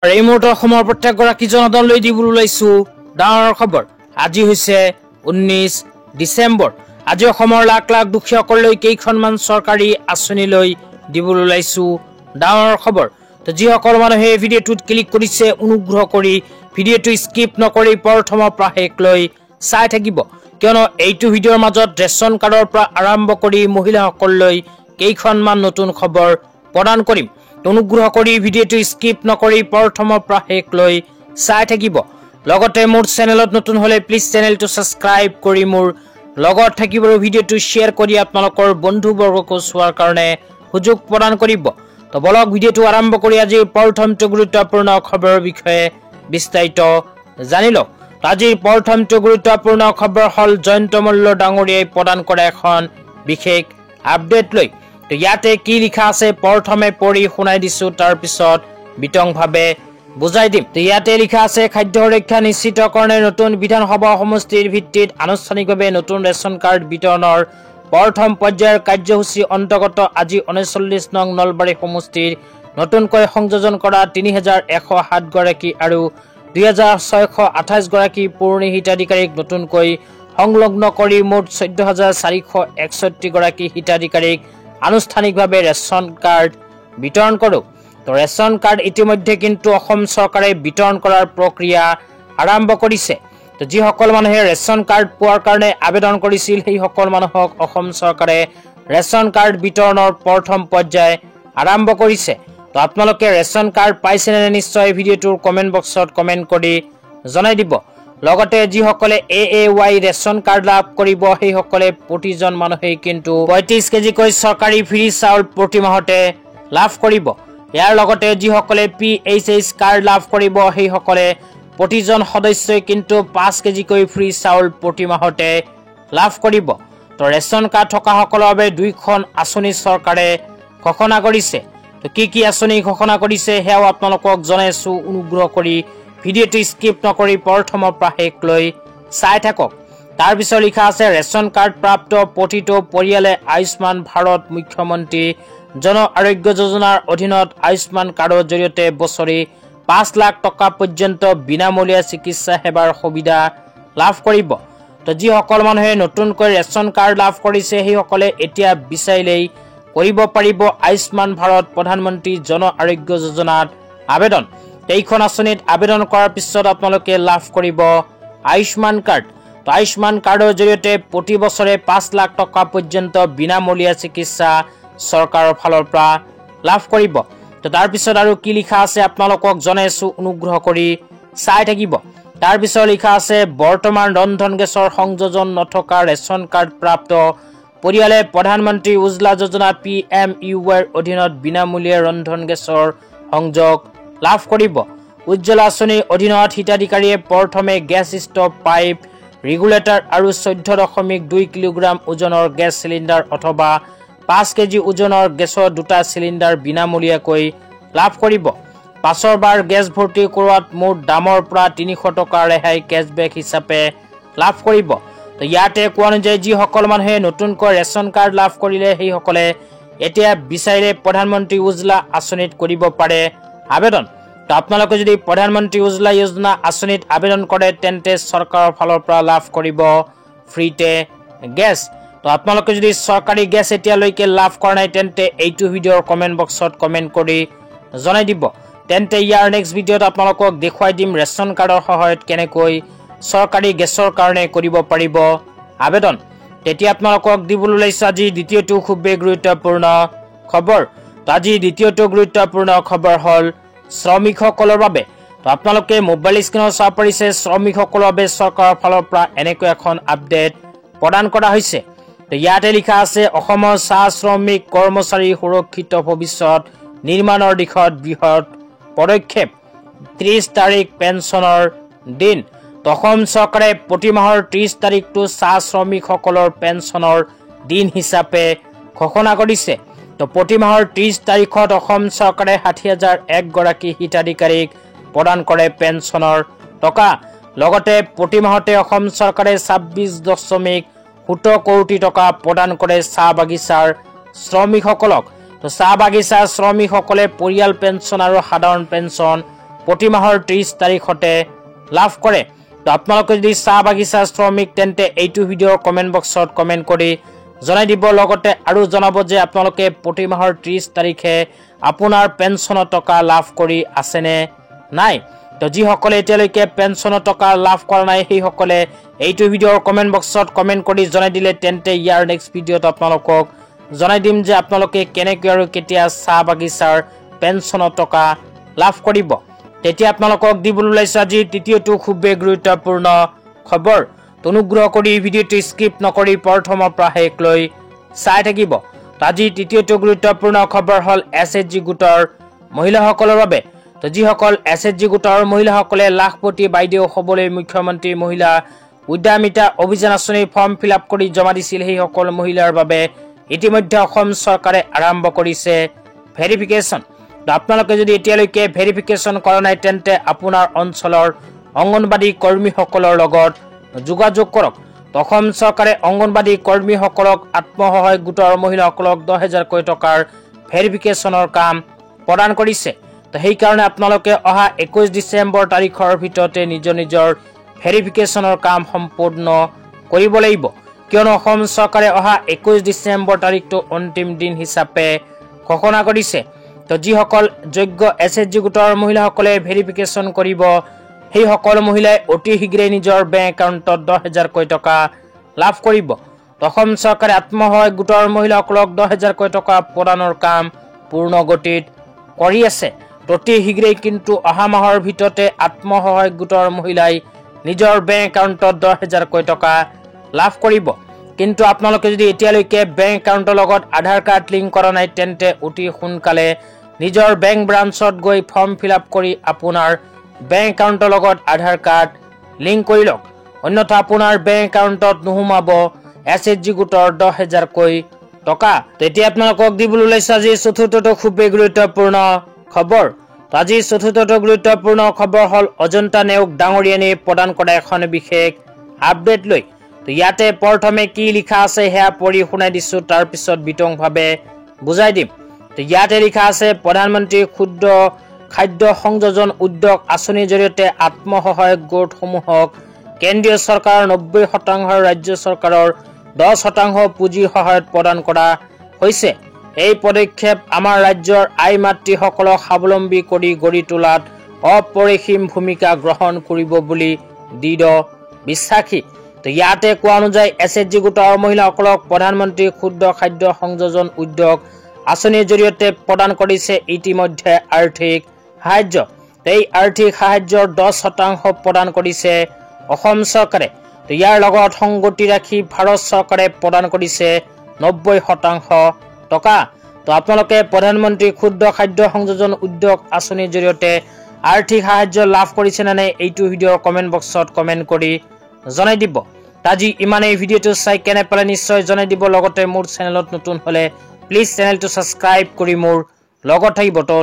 এই মুহূৰ্তৰ অসমৰ প্ৰত্যেকগৰাকী জনতালৈ দিবলৈ ওলাইছো ডাঙৰ খবৰ। আজি হৈছে 19 ডিচেম্বৰ। আজি অসমৰ লাখ লাখ দুখীয়াসকললৈ কেইখনমান চৰকাৰী আঁচনি লৈ দিবলৈ ওলাইছো ডাঙৰ খবৰ। তো যিসকল মানুহে এই ভিডিঅ'টোত ক্লিক কৰিছে অনুগ্ৰহ কৰি ভিডিঅ'টো স্কিপ নকৰি প্ৰথমৰ পৰা শেষলৈ চাই থাকিব, কিয়নো এইটো ভিডিঅ'ৰ মাজত ৰেচন কাৰ্ডৰ পৰা আৰম্ভ কৰি মহিলাসকললৈ কেইখনমান নতুন খবৰ প্ৰদান কৰিম। অনুগ্ৰহ কৰি ভিডিঅ'টো স্কিপ নকৰি প্ৰথমৰ পৰা শেষলৈ চাই থাকিব। লগতে মোৰ চেনেলত নতুন হলে প্লিজ চেনেলটো ছাবস্ক্ৰাইব কৰি মোৰ লগত থাকিব আৰু ভিডিঅ'টো শ্বেয়াৰ কৰি আপোনালোকৰ বন্ধুবৰ্গকো চোৱাৰ কাৰণে সুযোগ প্ৰদান কৰিব। তো বলক ভিডিঅ'টো আৰম্ভ কৰি আজিৰ প্ৰথমটো গুৰুত্বপূৰ্ণ খবৰৰ বিষয়ে বিস্তাৰিত জানি লওক। আজিৰ প্ৰথমটো গুৰুত্বপূৰ্ণ খবৰ হল জয়ন্ত মল্ল ডাঙৰীয়াই প্ৰদান কৰা এখন বিশেষ আপডেট লৈ। তো ইয়াতে কি লিখা আছে প্ৰথমে পঢ়ি শুনাই দিছো, তাৰ পিছত বিতংভাৱে বুজাই দিম। তো ইয়াতে লিখা আছে খাদ্য সুৰক্ষা নিশ্চিতকৰণে নতুন বিধানসভা সমষ্টিৰ ভিত্তিত আনুষ্ঠানিকভাৱে নতুন ৰেচন কাৰ্ড বিতৰণৰ প্ৰথম পৰ্যায়ৰ কাৰ্যসূচী অন্তৰ্গত আজি 39 নং নলবাৰী সমষ্টিৰ নতুনকৈ সংযোজন কৰা 3107 গৰাকী আৰু 2628 গৰাকী পুৰণি হিতাধিকাৰীক নতুনকৈ সংলগ্ন কৰি মুঠ 14461 গৰাকী হিতাধিকাৰীক আনুষ্ঠানিকভাৱে ৰেচন কাৰ্ড বিতৰণ কৰোঁ। তো ৰেচন কাৰ্ড ইতিমধ্যে কিন্তু অসম চৰকাৰে বিতৰণ কৰাৰ প্ৰক্ৰিয়া আৰম্ভ কৰিছে। তো যিসকল মানুহে ৰেচন কাৰ্ড পোৱাৰ কাৰণে আবেদন কৰিছিল সেই সকল মানুহক অসম চৰকাৰে ৰেচন কাৰ্ড বিতৰণৰ প্ৰথম পৰ্যায় আৰম্ভ কৰিছে। তো আপোনালোকে ৰেচন কাৰ্ড পাইছেনে নিশ্চয় ভিডিঅ'টোৰ কমেণ্ট বক্সত কমেণ্ট কৰি জনাই দিব। লগতে যিসকলে AAY ৰেচন কাৰ্ড লাভ কৰিব সেই সকলে প্ৰতিজন মানুহেই কিন্তু 35 কেজিকৈ চৰকাৰী ফ্ৰী চাউল প্ৰতি মাহতে লাভ কৰিব। ইয়াৰ লগতে যিসকলে PHH কাৰ্ড লাভ কৰিব সেই সকলে প্ৰতিজন সদস্যই কিন্তু 5 কেজিকৈ ফ্ৰী চাউল প্ৰতি মাহতে লাভ কৰিব। তো ৰেচন কাৰ্ড থকা সকলৰ বাবে দুইখন আঁচনি চৰকাৰে ঘোষণা কৰিছে। তো কি আঁচনি ঘোষণা কৰিছে সেয়াও আপোনালোকক জনাইছো, অনুগ্ৰহ কৰি ভিডিঅ'টো স্কিপ নকৰি প্ৰথমৰ পৰা শেষলৈ চাই থাকক। তাৰ পিছত লিখা আছে ৰেচন কাৰ্ড প্ৰাপ্ত প্ৰতিটো পৰিয়ালে আয়ুষ্মান ভাৰত মুখ্যমন্ত্ৰী জন আৰোগ্য যোজনাৰ অধীনত আয়ুষ্মান কাৰ্ডৰ জৰিয়তে বছৰি 5 লাখ টকা পৰ্যন্ত বিনামূলীয়া চিকিৎসা সেৱাৰ সুবিধা লাভ কৰিব। তো যিসকল মানুহে নতুনকৈ ৰেচন কাৰ্ড লাভ কৰিছে সেইসকলে এতিয়া বিচাৰিলেই কৰিব পাৰিব আয়ুষ্মান ভাৰত প্ৰধানমন্ত্ৰী জন আৰোগ্য যোজনাত আবেদন। এইখন আঁচনিত আবেদন কৰাৰ পিছত আপোনালোকে লাভ কৰিব আয়ুষ্মান কাৰ্ড। তো আয়ুষ্মান কাৰ্ডৰ জৰিয়তে প্ৰতি বছৰে 5 লাখ টকা পৰ্যন্ত বিনামূলীয়া চিকিৎসা চৰকাৰৰ ফালৰ পৰা লাভ কৰিব। তো তাৰ পিছত আৰু কি লিখা আছে আপোনালোকক জনাইছো, অনুগ্ৰহ কৰি চাই থাকিব। তাৰ পিছত লিখা আছে বৰ্তমান ৰন্ধন গেছৰ সংযোজন নথকা ৰেচন কাৰ্ড প্ৰাপ্ত পৰিয়ালে প্ৰধানমন্ত্ৰী উজ্জ্বলা যোজনা PMUৰ অধীনত বিনামূলীয়া ৰন্ধন গেছৰ সংযোগ লাভ কৰিব। উজ্জ্বলা আঁচনিৰ অধীনত হিতাধিকাৰীয়ে প্ৰথমে গেছ ষ্টভ, পাইপ, ৰেগুলেটৰ আৰু 14.2 কিলোগ্ৰাম ওজনৰ গেছ চিলিণ্ডাৰ অথবা 5 কেজি ওজনৰ গেছৰ 2টা চিলিণ্ডাৰ বিনামূলীয়াকৈ লাভ কৰিব। পাছৰ বাৰ গেছ ভৰ্তি কৰোৱাত মুঠ দামৰ পৰা 300 টকা ৰেহাই কেছবেক হিচাপে লাভ কৰিব। তো ইয়াতে কোৱা অনুযায়ী যিসকল মানুহে নতুনকৈ ৰেচন কাৰ্ড লাভ কৰিলে সেইসকলে এতিয়া বিচাৰিলে প্ৰধানমন্ত্ৰী উজ্জ্বলা আঁচনিত কৰিব পাৰে আবেদন। তো আপোনালোকে যদি প্ৰধানমন্ত্ৰী উজ্জ্বলা যোজনা আঁচনিত আবেদন কৰে তেন্তে চৰকাৰৰ ফালৰ পৰা লাভ কৰিব ফ্ৰীতে গেছ। তো আপোনালোকে যদি চৰকাৰী গেছ এতিয়ালৈকে লাভ কৰা নাই তেন্তে এইটো ভিডিঅ'ৰ কমেণ্ট বক্সত কমেণ্ট কৰি জনাই দিব। তেন্তে ইয়াৰ নেক্সট ভিডিঅ'ত আপোনালোকক দেখুৱাই দিম ৰেচন কাৰ্ডৰ সহায়ত কেনেকৈ চৰকাৰী গেছৰ কাৰণে কৰিব পাৰিব আবেদন। তেতিয়া আপোনালোকক দিবলৈ ওলাইছো আজি দ্বিতীয়টো খুবেই গুৰুত্বপূৰ্ণ খবৰ। তো আজি দ্বিতীয়টো গুৰুত্বপূৰ্ণ খবৰ হল শ্ৰমিকসকলৰ বাবে। তো আপোনালোকে মোবাইল স্ক্ৰীনত চাব পাৰিছে শ্ৰমিকসকলৰ বাবে চৰকাৰৰ ফালৰ পৰা এনেকৈ এখন আপডেট প্ৰদান কৰা হৈছে। তো ইয়াতে লিখা আছে অসমৰ চাহ শ্ৰমিক কৰ্মচাৰী সুৰক্ষিত ভৱিষ্যত নিৰ্মাণৰ দিশত বৃহৎ পদক্ষেপ, 30 তাৰিখ পেঞ্চনৰ দিন। তো অসম চৰকাৰে প্ৰতি মাহৰ 30 তাৰিখটো চাহ শ্ৰমিকসকলৰ পেঞ্চনৰ দিন হিচাপে ঘোষণা কৰিছে। তো প্ৰতি মাহৰ 30 তাৰিখত অসম চৰকাৰে 60,001 গৰাকী হিতাধিকাৰীক প্ৰদান কৰে পেঞ্চনৰ টকা। লগতে প্ৰতি মাহতে অসম চৰকাৰে 26.17 কোটি টকা প্ৰদান কৰে চাহ বাগিচাৰ শ্ৰমিকসকলক। তো চাহ বাগিচা শ্ৰমিকসকলে পৰিয়াল পেঞ্চন আৰু সাধাৰণ পেঞ্চন প্ৰতি মাহৰ 30 তাৰিখতে লাভ কৰে। তো আপোনালোকে যদি চাহ বাগিচা শ্ৰমিক তেন্তে এইটো ভিডিঅ'ৰ কমেন্ট বক্সত কমেন্ট কৰি জনাই দিব। লগতে আৰু জনাব যে আপোনালোকে প্ৰতি মাহৰ 30 তাৰিখে আপোনাৰ পেঞ্চনৰ টকা লাভ কৰি আছেনে নাই। তো যিসকলে এতিয়ালৈকে পেঞ্চনৰ টকা লাভ কৰা নাই সেইসকলে এইটো ভিডিঅ'ৰ কমেন্ট বক্সত কমেন্ট কৰি জনাই দিলে তেন্তে ইয়াৰ নেক্সট ভিডিঅ'ত আপোনালোকক জনাই দিম যে আপোনালোকে কেনেকৈ আৰু কেতিয়া চাহ বাগিচাৰ পেঞ্চনৰ টকা লাভ কৰিব। তেতিয়া আপোনালোকক দিবলৈ ওলাইছো আজি তৃতীয়টো খুবেই গুৰুত্বপূৰ্ণ খবৰ। অনুগ্ৰহ কৰি ভিডিঅ'টো স্কিপ নকৰি প্ৰথমৰ পৰা শেষলৈ চাই থাকিব। আজি তৃতীয়টো গুৰুত্বপূৰ্ণ খবৰ হ'ল SHG গোটৰ মহিলাসকলৰ বাবে। তো যিসকল SHG গোটৰ মহিলাসকলে লাখপতি বাইদেউ হ'বলৈ মুখ্যমন্ত্ৰী মহিলা উদ্যমিতা অভিযান আঁচনিৰ ফৰ্ম ফিল আপ কৰি জমা দিছিল সেইসকল মহিলাৰ বাবে ইতিমধ্যে অসম চৰকাৰে আৰম্ভ কৰিছে ভেৰিফিকেশ্যন। আপোনালোকে যদি এতিয়ালৈকে ভেৰিফিকেশ্যন কৰা নাই তেন্তে আপোনাৰ অঞ্চলৰ অংগনবাদী কৰ্মীসকলৰ লগত যোগাযোগ কৰক। অসম চৰকাৰে অংগনবাদী কৰ্মীসকলক আত্মসহায়ক গোটৰ মহিলাসকলক 10,000 টকাৰ ভেৰিফিকেশ্যনৰ কাম প্ৰদান কৰিছে। তো সেইকাৰণে আপোনালোকে অহা 21 ডিচেম্বৰ তাৰিখৰ ভিতৰতে নিজৰ ভেৰিফিকেশ্যনৰ কাম সম্পূৰ্ণ কৰিব লাগিব, কিয়নো অসম চৰকাৰে অহা 21 ডিচেম্বৰ তাৰিখটো অন্তিম দিন হিচাপে ঘোষণা কৰিছে। তো যিসকল যোগ্য SHG গোটৰ মহিলাসকলে ভেৰিফিকেশ্যন কৰিব সেইসকল মহিলাই অতি শীঘ্ৰেই নিজৰ বেংক একাউণ্টত 10,000 টকা লাভ কৰিব। অসম চৰকাৰে আত্মসহায়ক গোটৰ মহিলাসকলক 10,000 টকা প্ৰদানৰ কাম পূৰ্ণ গতিত কৰি আছে। অতি শীঘ্ৰেই কিন্তু অহা মাহৰ ভিতৰতে আত্মসহায়ক গোটৰ মহিলাই নিজৰ বেংক একাউণ্টত 10,000 টকা লাভ কৰিব। কিন্তু আপোনালোকে যদি এতিয়ালৈকে বেংক একাউণ্টৰ লগত আধাৰ কাৰ্ড লিংক কৰা নাই তেন্তে অতি সোনকালে নিজৰ বেংক ব্ৰাঞ্চত গৈ ফৰ্ম ফিল আপ কৰি আপোনাৰ বেংক একাউণ্টৰ লগত আধাৰ কাৰ্ড লিংক কৰি লওক, অন্যথা আপোনাৰ বেংক একাউণ্টত নোসোমাব SHG গোটৰ 10,000 টকা। তেতিয়া আপোনালোকক দিবলৈ ওলাইছে আজি চতুৰ্থটো খুবেই গুৰুত্বপূৰ্ণ খবৰ। আজি চতুৰ্থটো গুৰুত্বপূৰ্ণ খবৰ হ'ল অজন্তা নেওগ ডাঙৰীয়ানীয়ে প্ৰদান কৰা এখন বিশেষ আপডেট লৈ। তো ইয়াতে প্ৰথমে কি লিখা আছে সেয়া পঢ়ি শুনাই দিছো, তাৰপিছত বিতংভাৱে বুজাই দিম। তো ইয়াতে লিখা আছে প্ৰধানমন্ত্ৰী ক্ষুদ্ৰ খাদ্য সংযোজন উদ্যোগ আঁচনিৰ জৰিয়তে আত্মসহায়ক গোটসমূহক কেন্দ্ৰীয় চৰকাৰৰ 90% আৰু ৰাজ্য চৰকাৰৰ 10% পুঁজিৰ সহায়ত প্ৰদান কৰা হৈছে। এই পদক্ষেপ আমাৰ ৰাজ্যৰ আই মাতৃসকলক স্বাৱলম্বী কৰি গঢ়ি তোলাত অপৰিসীম ভূমিকা গ্ৰহণ কৰিব বুলি দৃঢ় বিশ্বাসী। তো ইয়াতে কোৱা অনুযায়ী SHG গোটৰ মহিলাসকলক প্ৰধানমন্ত্ৰী ক্ষুদ্ৰ খাদ্য সংযোজন উদ্যোগ আঁচনিৰ জৰিয়তে প্ৰদান কৰিছে ইতিমধ্যে আৰ্থিক সাহায্য। এই আৰ্থিক সাহায্যৰ 10% প্ৰদান কৰিছে অসম চৰকাৰে। তো ইয়াৰ লগত সংগতি ৰাখি ভাৰত চৰকাৰে প্ৰদান কৰিছে 90% টকা। তো আপোনালোকে প্ৰধানমন্ত্ৰী ক্ষুদ্ৰ খাদ্য সংযোজন উদ্যোগ আঁচনিৰ জৰিয়তে আৰ্থিক সাহায্য লাভ কৰিছে নে নাই এইটো ভিডিঅ'ৰ কমেন্ট বক্সত কমেন্ট কৰি জনাই দিব। আজি ইমানেই, ভিডিঅ'টো চাই কেনে পালে নিশ্চয় জনাই দিব। লগতে মোৰ চেনেলত নতুন হ'লে প্লিজ চেনেলটো ছাবস্ক্ৰাইব কৰি মোৰ লগত থাকিব। তো